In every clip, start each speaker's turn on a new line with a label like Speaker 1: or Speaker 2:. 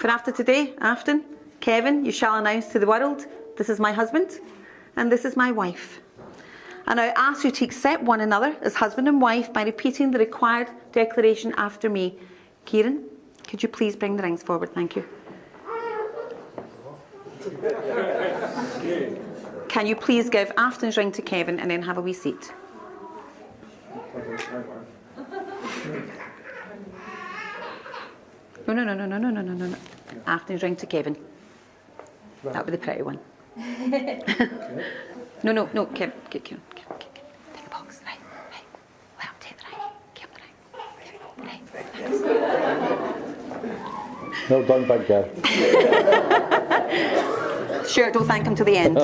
Speaker 1: For after today, Afton, Kevin, you shall announce to the world, this is my husband and this is my wife. And I ask you to accept one another as husband and wife by repeating the required declaration after me. Kieran, could you please bring the rings forward? Thank you. Can you please give Afton's ring to Kevin and then have a wee seat? No. Afton's ring to Kevin. That would be the pretty one. No, Kevin. Take the box. Right. Let him take the ring. Give him the ring.
Speaker 2: Well done, big girl.
Speaker 1: Sure, don't thank him till the end.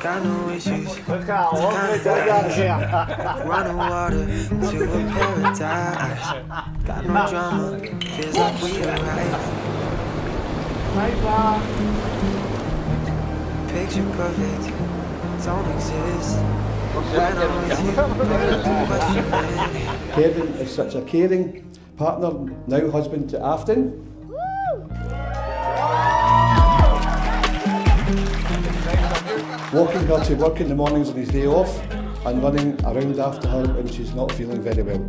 Speaker 3: Got no issues. Running water to a paradise. Got no drama. Feels like we arrived. Picture perfect. Don't exist.
Speaker 2: Kevin is such a caring partner, now husband to Afton. Walking her to work in the mornings on his day off and running around after her when she's not feeling very well.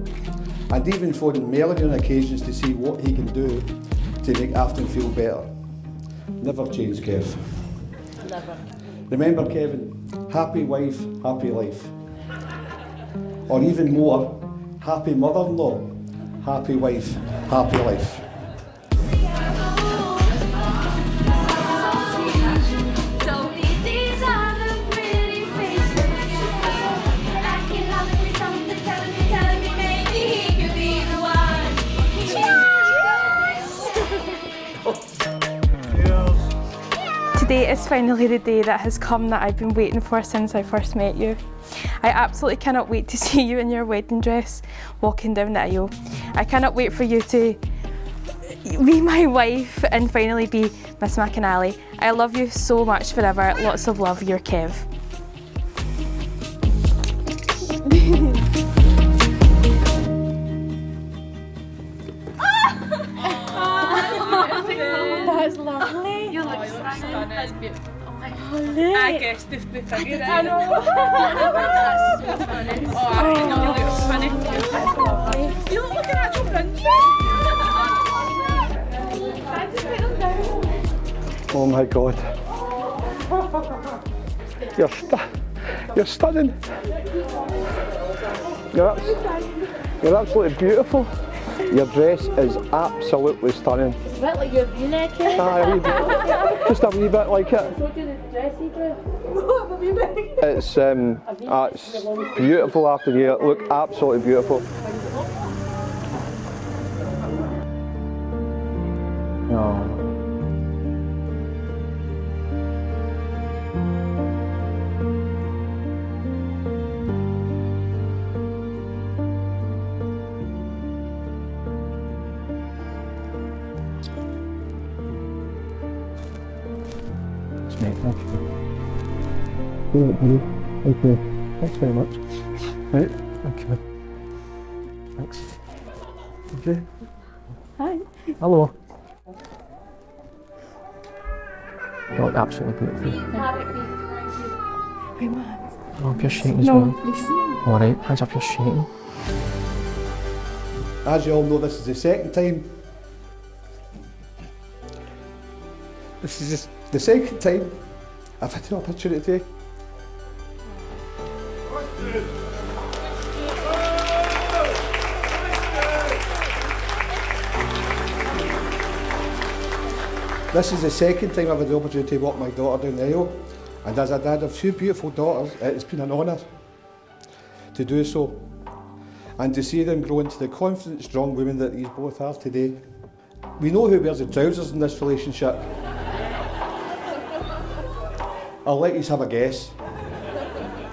Speaker 2: And even phoning Melanie on occasions to see what he can do to make Afton feel better. Never change, Kev.
Speaker 4: Never.
Speaker 2: Remember, Kevin, happy wife, happy life. Or even more, happy mother-in-law, happy wife, happy life.
Speaker 4: Today is finally the day that has come that I've been waiting for since I first met you. I absolutely cannot wait to see you in your wedding dress walking down the aisle. I cannot wait for you to be my wife and finally be Miss McAnally. I love you so much forever. Lots of love, your Kev. That's lovely. You look stunning. That's beautiful. Oh my God. I guessed this the figure. I know. That's so funny. Oh, I know you look funny. That's lovely. You look like an actual princess.
Speaker 2: Oh my God. You're stunning. You're absolutely beautiful. Your dress is absolutely stunning.
Speaker 4: It's a bit like your V-neck here.
Speaker 2: Just a wee bit like it.
Speaker 4: So do the dressy dress.
Speaker 2: It's beautiful after you. Look absolutely beautiful. Oh. Thank you. Thank you. Thanks very much. Right, thank you. Thanks. Okay.
Speaker 4: Hi.
Speaker 2: Hello. You look absolutely beautiful.
Speaker 4: Wait, what?
Speaker 2: Oh, if you're shaking as
Speaker 4: No,
Speaker 2: well.
Speaker 4: please.
Speaker 2: Alright, hands up, you're shaking. As you all know, this is the second time. This is just the second time I've had the opportunity. This is the second time I've had the opportunity to walk my daughter down the aisle, and as a dad of two beautiful daughters, it's been an honour to do so, and to see them grow into the confident, strong women that these both are today. We know who wears the trousers in this relationship. I'll let you have a guess.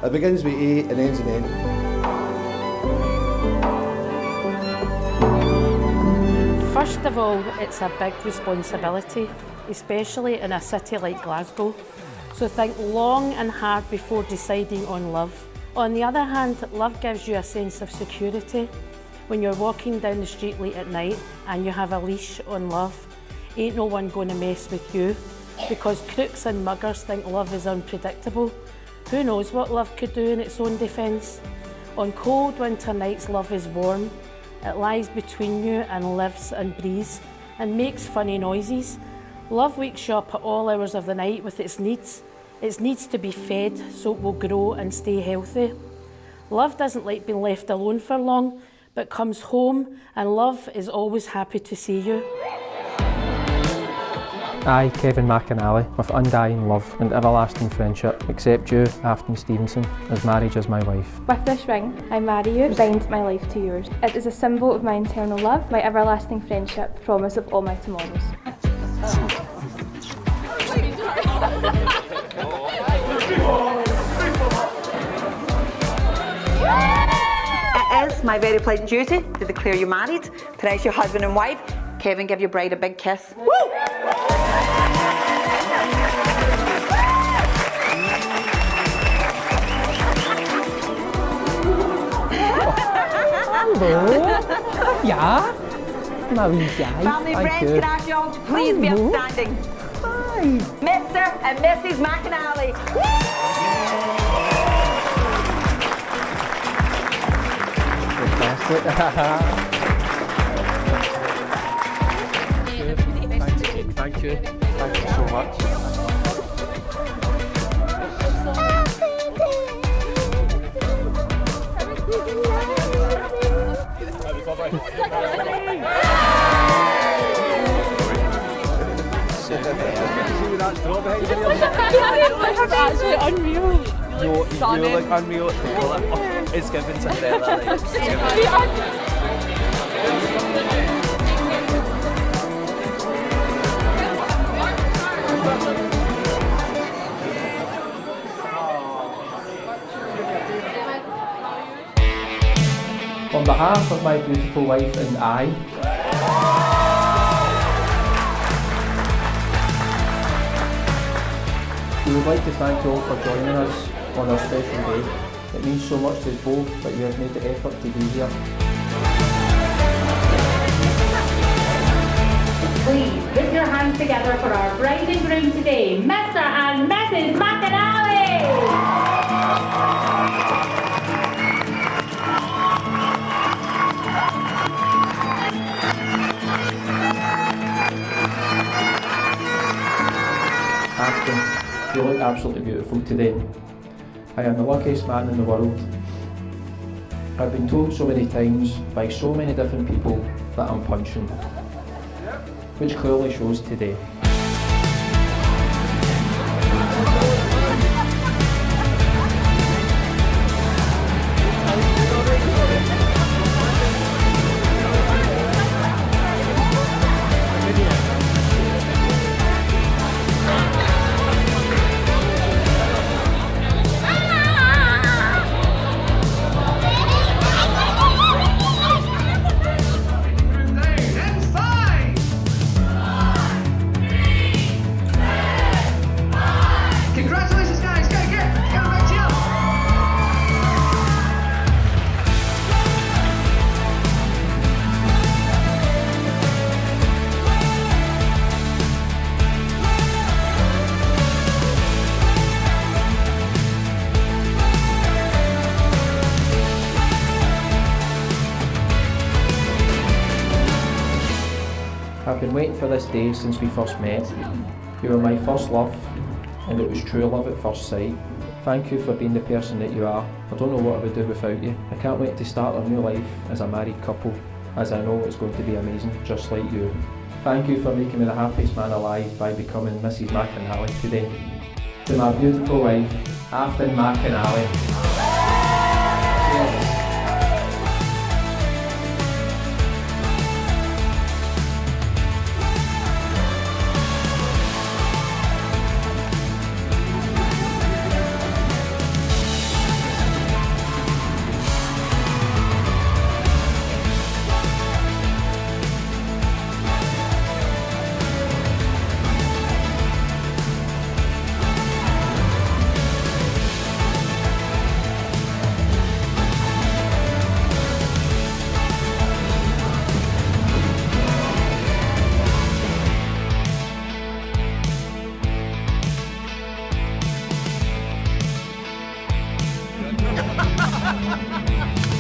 Speaker 2: It begins with A and ends in N.
Speaker 5: First of all, it's a big responsibility, especially in a city like Glasgow. So think long and hard before deciding on love. On the other hand, love gives you a sense of security. When you're walking down the street late at night and you have a leash on love, ain't no one going to mess with you, because crooks and muggers think love is unpredictable. Who knows what love could do in its own defence? On cold winter nights, love is warm. It lies between you and lives and breathes and makes funny noises. Love wakes you up at all hours of the night with its needs. It needs to be fed so it will grow and stay healthy. Love doesn't like being left alone for long, but comes home, and love is always happy to see you.
Speaker 6: I, Kevin McAnally, with undying love and everlasting friendship, accept you, Afton Stevenson, as marriage as my wife.
Speaker 4: With this ring, I marry you and bind my life to yours. It is a symbol of my eternal love, my everlasting friendship, promise of all my tomorrows.
Speaker 1: It is my very pleasant duty to declare you married, pronounce your husband and wife. Kevin, give your bride a big kiss. Woo!
Speaker 6: Ja, Maurice.
Speaker 1: Family friends, can I ask you all to please be upstanding?
Speaker 6: Hi.
Speaker 1: Mr. and Mrs. McAnally.
Speaker 6: Thank you. Thank you so much.
Speaker 4: That's actually unreal.
Speaker 7: You look unreal at the colour. It's given Cinderella.
Speaker 6: On behalf of my beautiful wife and I, we would like to thank you all for joining us on our special day. It means so much to us both that you have made the effort to be here.
Speaker 8: Please put your hands together for our bride and groom today, Mr. and Mrs. McAnally!
Speaker 6: Afton, you look absolutely beautiful today. I am the luckiest man in the world. I've been told so many times by so many different people that I'm punching, which clearly shows today. I've been waiting for this day since we first met. You were my first love, and it was true love at first sight. Thank you for being the person that you are. I don't know what I would do without you. I can't wait to start our new life as a married couple, as I know it's going to be amazing, just like you. Thank you for making me the happiest man alive by becoming Mrs. McAnally today. To my beautiful wife, Afton McAnally. Cheers.
Speaker 3: love.